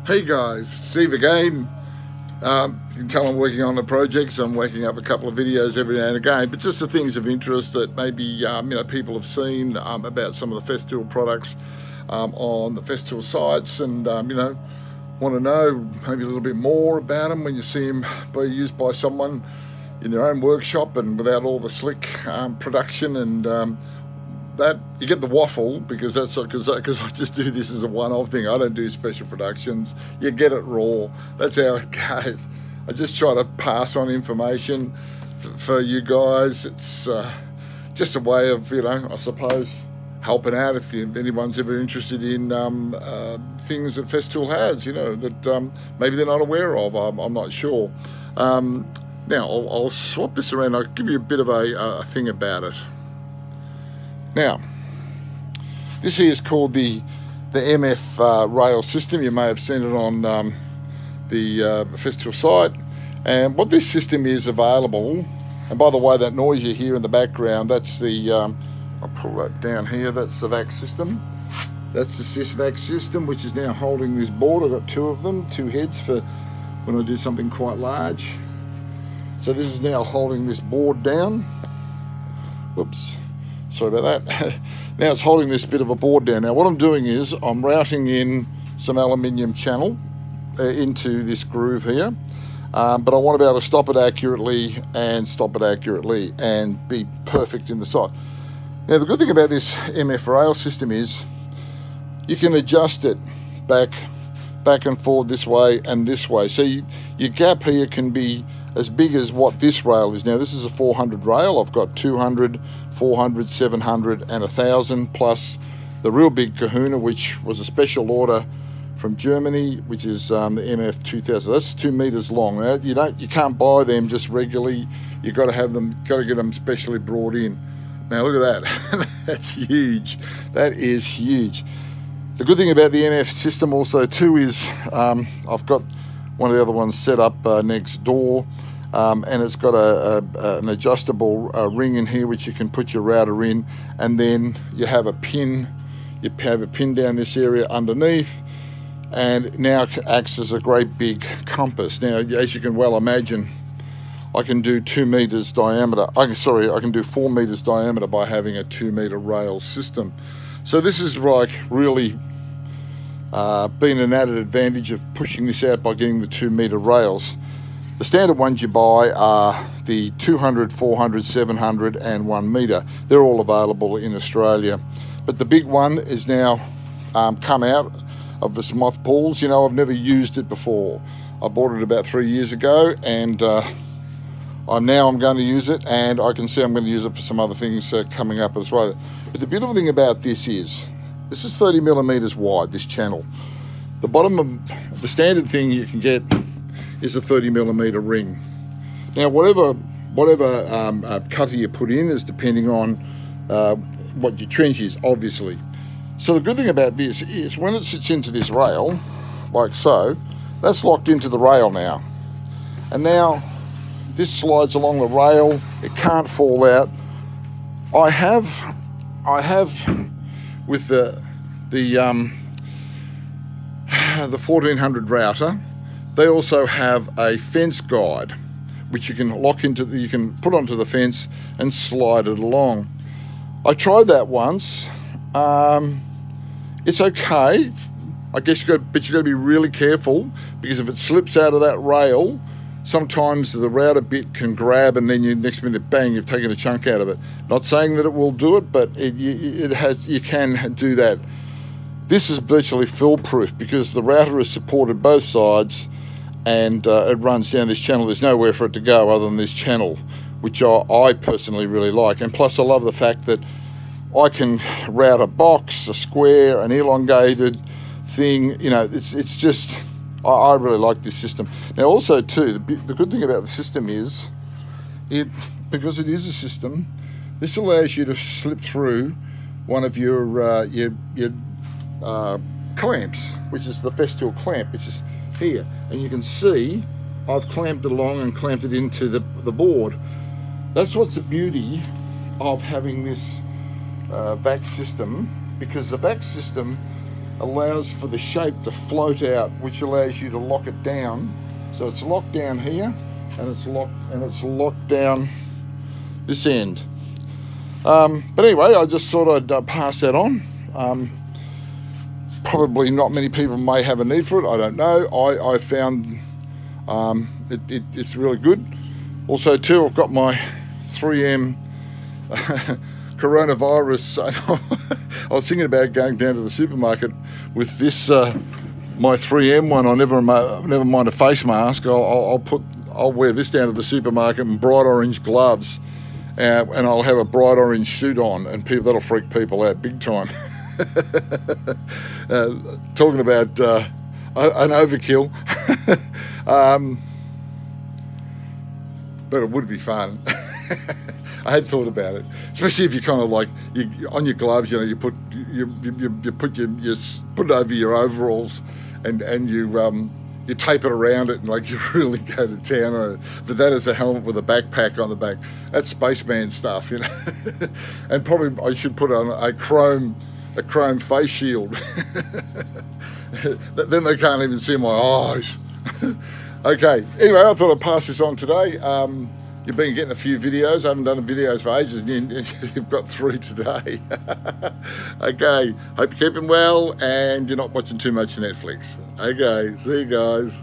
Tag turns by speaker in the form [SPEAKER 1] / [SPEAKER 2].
[SPEAKER 1] Hey guys, Steve again. You can tell I'm working on the projects. I'm working up a couple of videos every now and again, but just the things of interest that maybe people have seen about some of the Festool products on the Festool sites, and want to know maybe a little bit more about them when you see them be used by someone in their own workshop and without all the slick production and that you get the waffle, because I just do this as a one-off thing. I don't do special productions. You get it raw. That's how it goes. I just try to pass on information for you guys. It's just a way of, I suppose, helping out if anyone's ever interested in things that Festool has, that maybe they're not aware of. I'm not sure. Now I'll swap this around. I'll give you a bit of a thing about it. Now, this here is called the MF rail system. You may have seen it on the Festool site. And what this system is available, and by the way, that noise you hear in the background, that's the, I'll pull that down here, that's the VAC system. That's the VAC system, which is now holding this board. I've got two of them, two heads for when I do something quite large. So this is now holding this board down. Whoops. Sorry about that. Now it's holding this bit of a board down. Now what I'm doing is I'm routing in some aluminium channel into this groove here, but I want to be able to stop it accurately and be perfect in the site. Now the good thing about this MF rail system is you can adjust it back and forward this way and this way. So your gap here can be as big as what this rail is. Now this is a 400 rail. I've got 200, 400, 700 and 1000, plus the real big kahuna, which was a special order from Germany, which is the MF 2000. That's 2 meters long. Now, you can't buy them just regularly. You've got to get them specially brought in. Now look at that. That's huge. That is huge. The good thing about the MF system also too is I've got one of the other ones set up next door, and it's got an adjustable ring in here which you can put your router in, and then you have a pin. You have a pin down this area underneath, and now it acts as a great big compass. Now, as you can well imagine, I can do 2 meters diameter. I can do 4 meters diameter by having a 2 meter rail system. So this is like really been an added advantage of pushing this out by getting the 2 meter rails. The standard ones you buy are the 200, 400, 700 and 1 meter. They're all available in Australia. But the big one is now come out of its mothballs. I've never used it before. I bought it about 3 years ago, and I'm going to use it, and I can see I'm going to use it for some other things coming up as well. But the beautiful thing about this is 30 millimeters wide, this channel. The bottom of the standard thing you can get is a 30 millimeter ring. Now whatever cutter you put in is depending on what your trench is, obviously. So the good thing about this is when it sits into this rail, like so, that's locked into the rail now. And now this slides along the rail, it can't fall out. I have with the 1400 router, they also have a fence guide which you can you can put onto the fence and slide it along. I tried that once. It's okay, I guess, but you've got to be really careful, because if it slips out of that rail, sometimes the router bit can grab, and then next minute, bang, you've taken a chunk out of it. Not saying that it will do it, but you can do that. This is virtually foolproof because the router is supported both sides, and it runs down this channel. There's nowhere for it to go other than this channel, which I personally really like. And plus I love the fact that I can route a box, a square, an elongated thing. It's just, I really like this system. Now also too, the good thing about the system is, because it is a system, this allows you to slip through one of your clamps, which is the Festool clamp, which is here. And you can see I've clamped it along and clamped it into the board. That's what's the beauty of having this VAC system, because the VAC system allows for the shape to float out, which allows you to lock it down. So it's locked down here, and it's locked down this end. But anyway, I just thought I'd pass that on. Probably not many people may have a need for it, I don't know. I found it's really good. Also too, I've got my 3M coronavirus. I was thinking about going down to the supermarket with this my 3M one. I never mind a face mask. I'll wear this down to the supermarket and bright orange gloves, and I'll have a bright orange suit on, and that'll freak people out big time. Talking about an overkill. But it would be fun. I had thought about it, especially if you kind of like on your gloves, you know, you put it over your overalls, and you tape it around it, and like you really go to town on it. But that is a helmet with a backpack on the back. That's spaceman stuff, you know. And probably I should put on a chrome face shield. Then they can't even see my eyes. Okay, anyway, I thought I'd pass this on today. You've been getting a few videos. I haven't done videos for ages, and you've got 3 today. Okay, hope you're keeping well and you're not watching too much Netflix. Okay, see you guys.